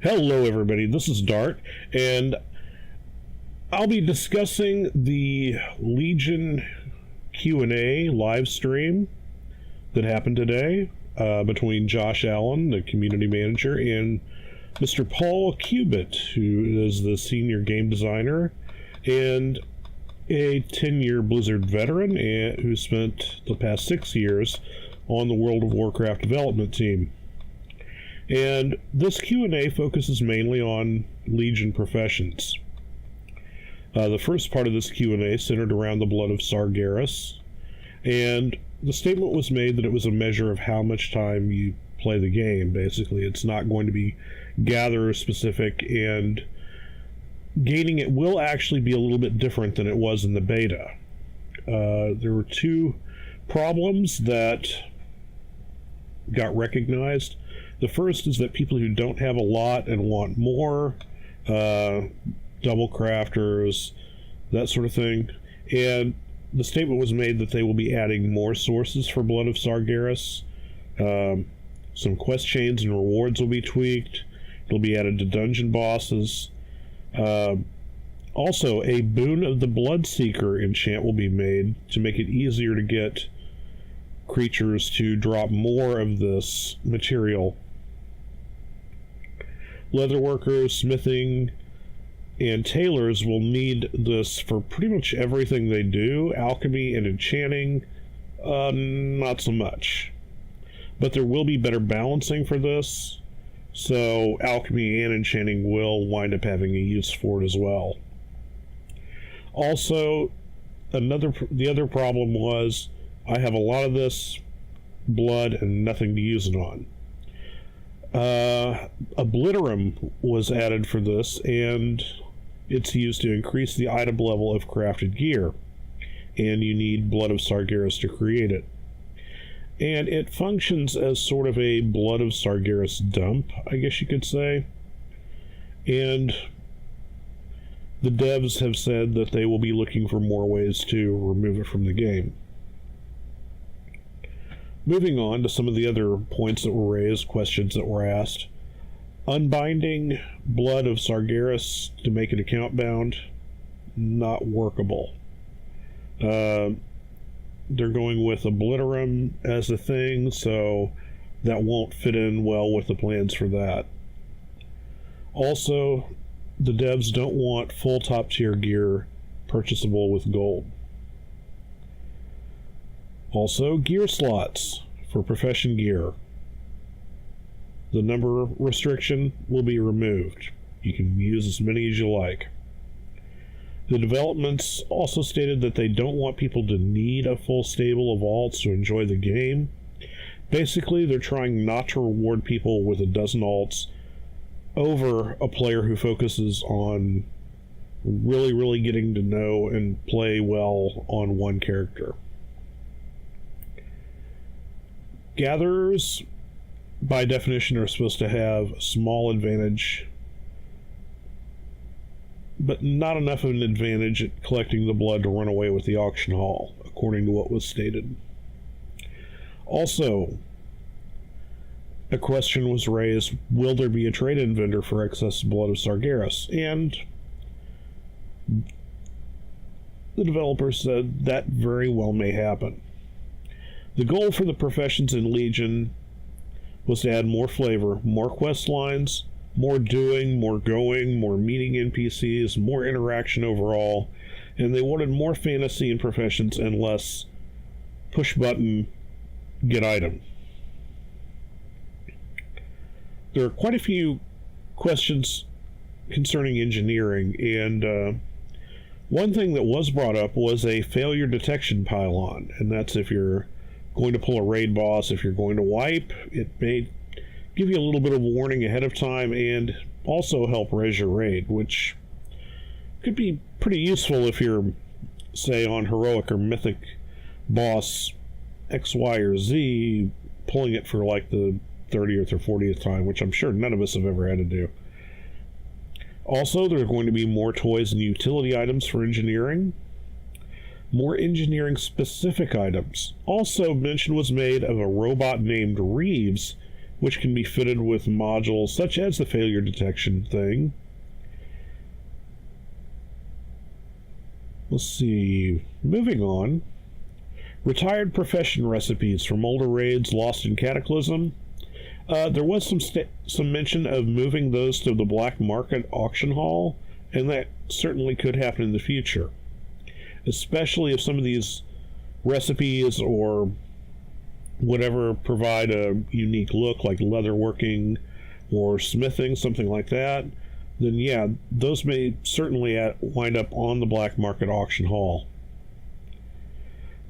Hello everybody, this is Dartt, and I'll be discussing the Legion Q&A live stream that happened today between Josh Allen, the community manager, and Mr. Paul Cubitt, who is the senior game designer and a 10-year Blizzard veteran and who spent the past 6 years on the World of Warcraft development team. And this Q&A focuses mainly on Legion professions. The first part of this Q&A centered around the blood of Sargeras, and the statement was made that it was a measure of how much time you play the game. Basically, it's not going to be gatherer specific, and gaining it will actually be a little bit different than it was in the beta. There were two problems that got recognized. The first is that people who don't have a lot and want more, double crafters, that sort of thing, and the statement was made that they will be adding more sources for Blood of Sargeras. Some quest chains and rewards will be tweaked. It'll be added to dungeon bosses. Also, a Boon of the Bloodseeker enchant will be made to make it easier to get creatures to drop more of this material. Leatherworkers, smithing, and tailors will need this for pretty much everything they do. Alchemy and enchanting, not so much. But there will be better balancing for this, so alchemy and enchanting will wind up having a use for it as well. Also, the other problem was I have a lot of this blood and nothing to use it on. Obliterum was added for this, and it's used to increase the item level of crafted gear, and you need Blood of Sargeras to create it. And it functions as sort of a Blood of Sargeras dump, I guess you could say. And the devs have said that they will be looking for more ways to remove it from the game. Moving on to some of the other points that were raised, questions that were asked. Unbinding Blood of Sargeras to make it account bound, not workable. They're going with Obliterum as a thing, so that won't fit in well with the plans for that. Also, the devs don't want full top tier gear purchasable with gold. Also, gear slots for profession gear. The number restriction will be removed. You can use as many as you like. The developments also stated that they don't want people to need a full stable of alts to enjoy the game. Basically, they're trying not to reward people with a dozen alts over a player who focuses on really getting to know and play well on one character. Gatherers, by definition, are supposed to have small advantage, but not enough of an advantage at collecting the blood to run away with the auction haul, according to what was stated. Also, a question was raised, will there be a trade-in vendor for excess Blood of Sargeras? And the developer said that very well may happen. The goal for the professions in Legion was to add more flavor, more quest lines, more doing, more going, more meeting NPCs, more interaction overall, and they wanted more fantasy in professions and less push button, get item. There are quite a few questions concerning engineering, and one thing that was brought up was a failure detection pylon, and that's if you're going to pull a raid boss, if you're going to wipe, it may give you a little bit of warning ahead of time and also help res your raid, which could be pretty useful if you're, say, on heroic or mythic boss X, Y, or Z, pulling it for like the 30th or 40th time, which I'm sure none of us have ever had to do. Also, there are going to be more toys and utility items for engineering. More engineering-specific items. Also, mention was made of a robot named Reeves which can be fitted with modules such as the failure detection thing. Let's see. Moving on. Retired profession recipes from older raids lost in Cataclysm. There was some mention of moving those to the black market auction hall, and that certainly could happen in the future. Especially if some of these recipes or whatever provide a unique look, like leatherworking or smithing, something like that, then yeah, those may certainly wind up on the black market auction hall.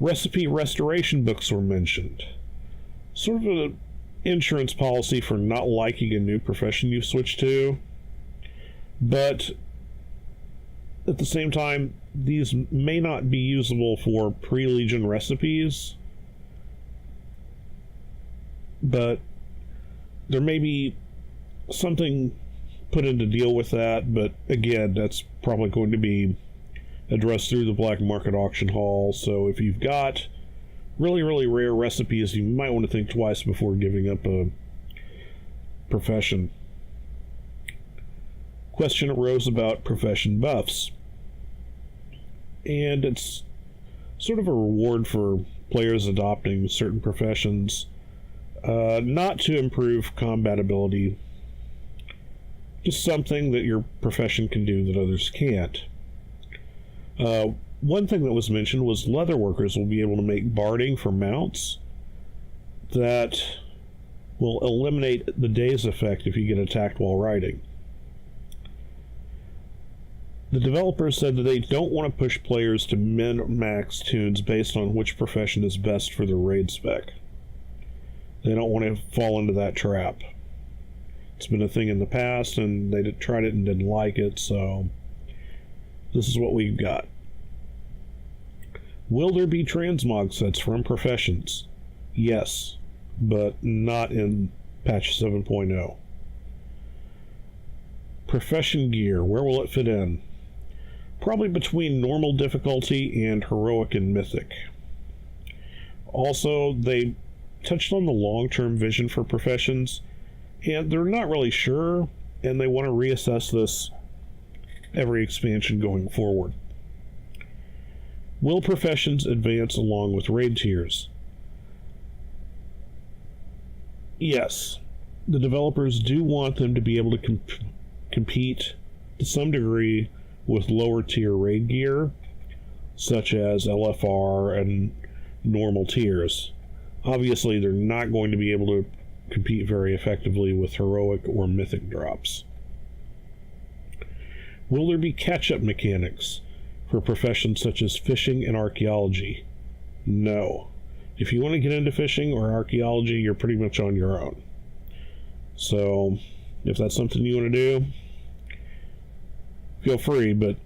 Recipe restoration books were mentioned. Sort of an insurance policy for not liking a new profession you've switched to, but at the same time, these may not be usable for pre-Legion recipes, but there may be something put in to deal with that, but again, that's probably going to be addressed through the black market auction hall. So if you've got really, really rare recipes, you might want to think twice before giving up a profession. Question arose about profession buffs, and it's sort of a reward for players adopting certain professions, not to improve combat ability, just something that your profession can do that others can't. One thing that was mentioned was leatherworkers will be able to make barding for mounts that will eliminate the daze effect if you get attacked while riding. The developers said that they don't want to push players to min-max tunes based on which profession is best for their raid spec. They don't want to fall into that trap. It's been a thing in the past, and they tried it and didn't like it, so this is what we've got. Will there be transmog sets from professions? Yes, but not in patch 7.0. Profession gear, where will it fit in? Probably between normal difficulty and heroic and mythic. Also, they touched on the long-term vision for professions, and they're not really sure, and they want to reassess this every expansion going forward. Will professions advance along with raid tiers? Yes. The developers do want them to be able to compete to some degree with lower tier raid gear, such as LFR and normal tiers. Obviously, they're not going to be able to compete very effectively with heroic or mythic drops. Will there be catch-up mechanics for professions such as fishing and archaeology? No. If you want to get into fishing or archaeology, you're pretty much on your own. So, if that's something you want to do, feel free, but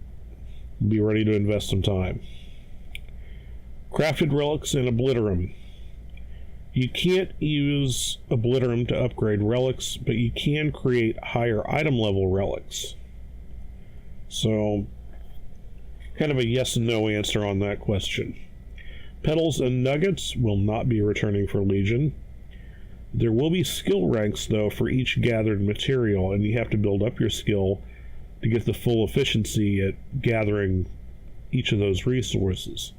be ready to invest some time. Crafted relics and obliterum. You can't use obliterum to upgrade relics, but you can create higher item level relics. So, kind of a yes and no answer on that question. Petals and nuggets will not be returning for Legion. There will be skill ranks, though, for each gathered material, and you have to build up your skill to get the full efficiency at gathering each of those resources.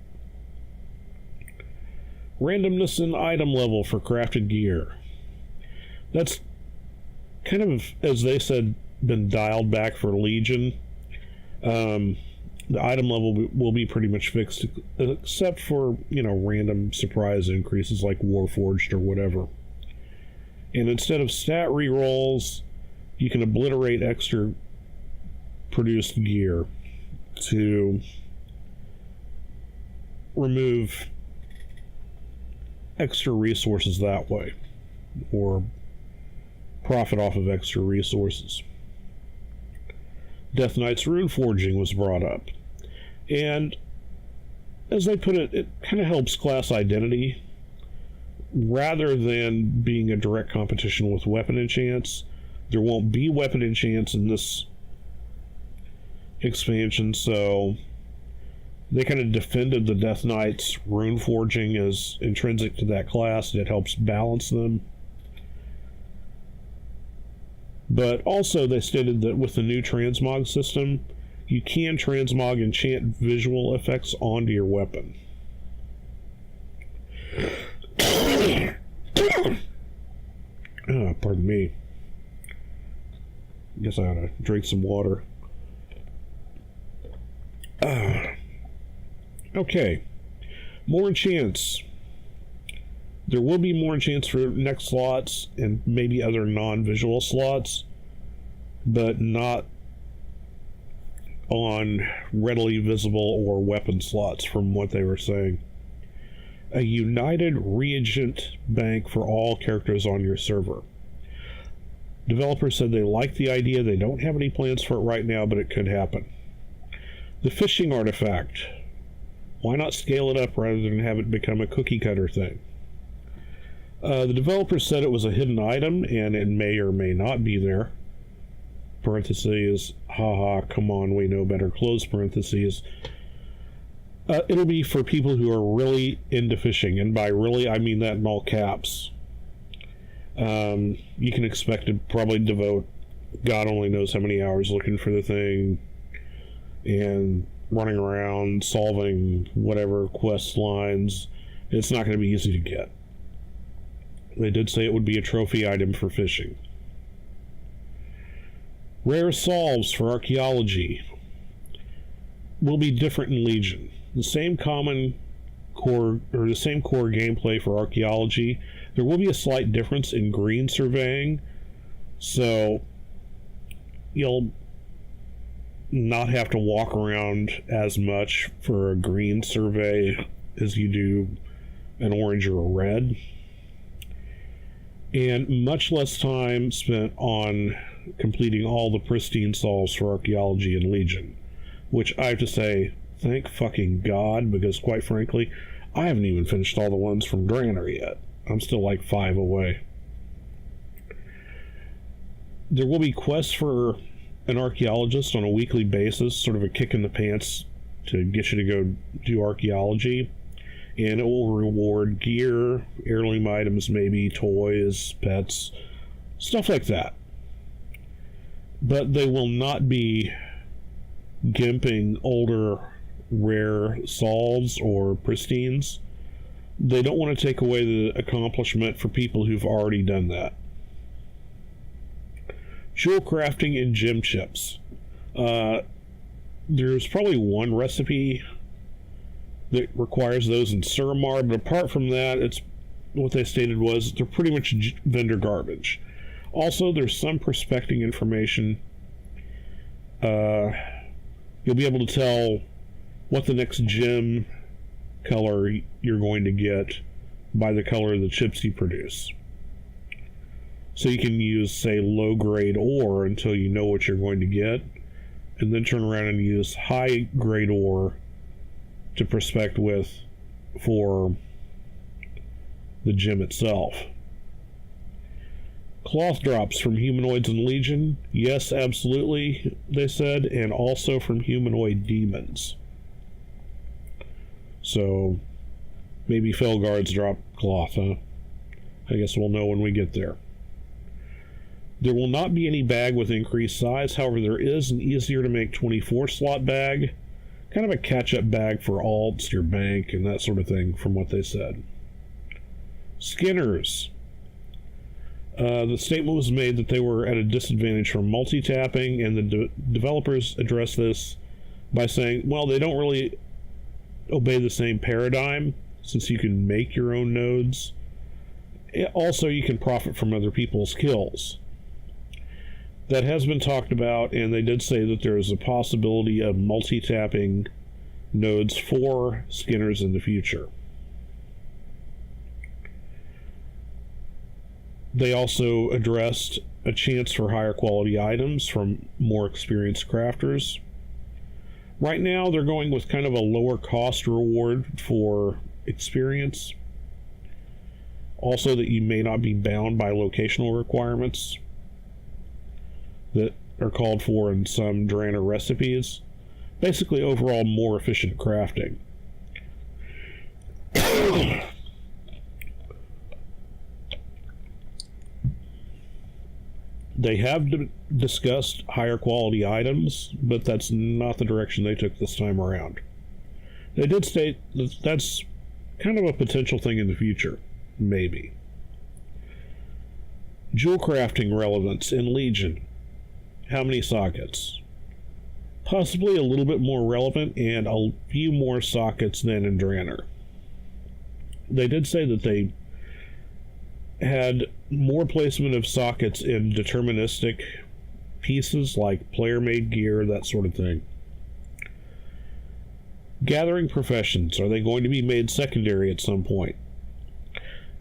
Randomness and item level for crafted gear. That's kind of, as they said, been dialed back for Legion. The item level will be pretty much fixed, except for, random surprise increases like Warforged or whatever. And instead of stat rerolls, you can obliterate extra produced gear to remove extra resources that way, or profit off of extra resources. Death Knight's rune forging was brought up, and as they put it, it kind of helps class identity rather than being a direct competition with weapon enchants. There won't be weapon enchants in this expansion, so they kind of defended the Death Knight's rune forging as intrinsic to that class. It helps balance them. But also they stated that with the new transmog system, you can transmog enchant visual effects onto your weapon. Pardon me. Guess I ought to drink some water. Okay. More enchants. There will be more enchants for next slots and maybe other non-visual slots, but not on readily visible or weapon slots from what they were saying. A united reagent bank for all characters on your server. Developers said they like the idea. They don't have any plans for it right now, but it could happen. The fishing artifact. Why not scale it up rather than have it become a cookie cutter thing? The developers said it was a hidden item and it may or may not be there. Parentheses, haha, come on, we know better, close parentheses. It'll be for people who are really into fishing, and by really I mean that in all caps. You can expect to probably devote God only knows how many hours looking for the thing and running around solving whatever quest lines. It's not going to be easy to get. They did say it would be a trophy item for fishing. Rare solves for archaeology will be different in Legion. The same common core, or the same core gameplay for archaeology. There will be a slight difference in green surveying, so you'll not have to walk around as much for a green survey as you do an orange or a red. And much less time spent on completing all the pristine solves for archaeology in Legion, which I have to say, thank fucking God, because quite frankly, I haven't even finished all the ones from Draenor yet. I'm still like 5 away. There will be quests for an archaeologist on a weekly basis, sort of a kick in the pants to get you to go do archaeology. And it will reward gear, heirloom items, maybe toys, pets, stuff like that. But they will not be gimping older rare solves or pristines. They don't want to take away the accomplishment for people who've already done that. Jewel crafting and gem chips. There's probably one recipe that requires those in Suramar, but apart from that, it's what they stated was they're pretty much vendor garbage. Also, there's some prospecting information. You'll be able to tell what the next gem color you're going to get by the color of the chips you produce. So you can use, say, low-grade ore until you know what you're going to get, and then turn around and use high-grade ore to prospect with for the gem itself. Cloth drops from humanoids in Legion. Yes, absolutely, they said, and also from humanoid demons. So, maybe Felguards drop cloth, huh? I guess we'll know when we get there. There will not be any bag with increased size. However, there is an easier to make 24 slot bag. Kind of a catch-up bag for alts, your bank, and that sort of thing, from what they said. Skinners. The statement was made that they were at a disadvantage from multi-tapping, and the developers addressed this by saying, well, they don't really obey the same paradigm, since you can make your own nodes. Also, you can profit from other people's kills. That has been talked about, and they did say that there is a possibility of multi-tapping nodes for skinners in the future. They also addressed a chance for higher quality items from more experienced crafters. Right now, they're going with kind of a lower cost reward for experience. Also, that you may not be bound by locational requirements that are called for in some Draenor recipes. Basically, overall, more efficient crafting. They have discussed higher quality items, but that's not the direction they took this time around. They did state that that's kind of a potential thing in the future. Maybe. Jewel crafting relevance in Legion. How many sockets? Possibly a little bit more relevant and a few more sockets than in Dartt. They did say that they had more placement of sockets in deterministic pieces like player-made gear, that sort of thing. Gathering professions. Are they going to be made secondary at some point?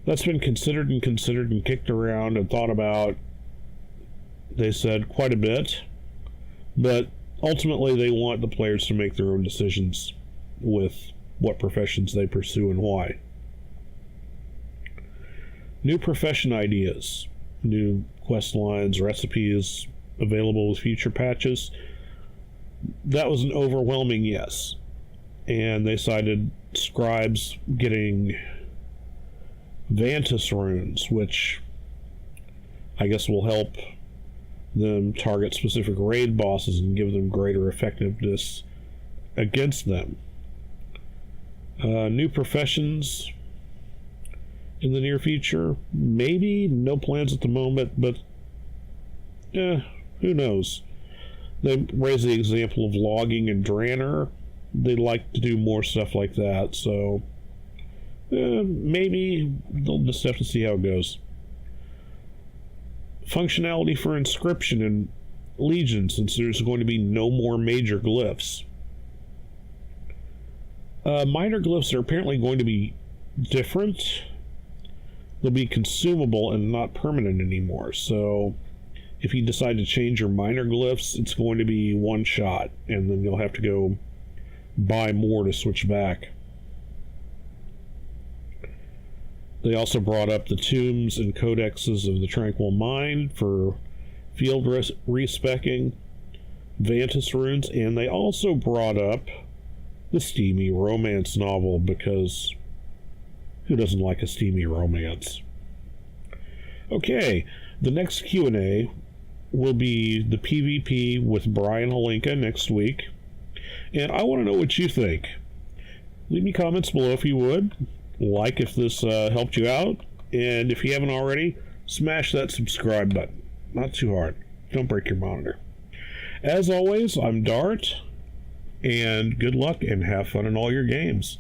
That's been considered and kicked around and thought about, they said, quite a bit. But ultimately they want the players to make their own decisions with what professions they pursue and why. New profession ideas, new quest lines, recipes available with future patches. That was an overwhelming yes. And they cited scribes getting Vantis runes, which I guess will help them target specific raid bosses and give them greater effectiveness against them. New professions in the near future, maybe. No plans at the moment, but who knows. They raise the example of logging and Dartt. They'd like to do more stuff like that, so maybe they'll just have to see how it goes. Functionality for inscription in Legion, since there's going to be no more major glyphs. Minor glyphs are apparently going to be different. They'll be consumable and not permanent anymore. So if you decide to change your minor glyphs, it's going to be one shot, and then you'll have to go buy more to switch back. They also brought up the tombs and codexes of the Tranquil Mind for field respecking, Vantis runes, and they also brought up the steamy romance novel, because who doesn't like a steamy romance? Okay, the next Q&A will be the PvP with Brian Holinka next week, and I want to know what you think. Leave me comments below if you would. Like if this helped you out, and if you haven't already, smash that subscribe button. Not too hard. Don't break your monitor. As always, I'm Dartt, and good luck and have fun in all your games.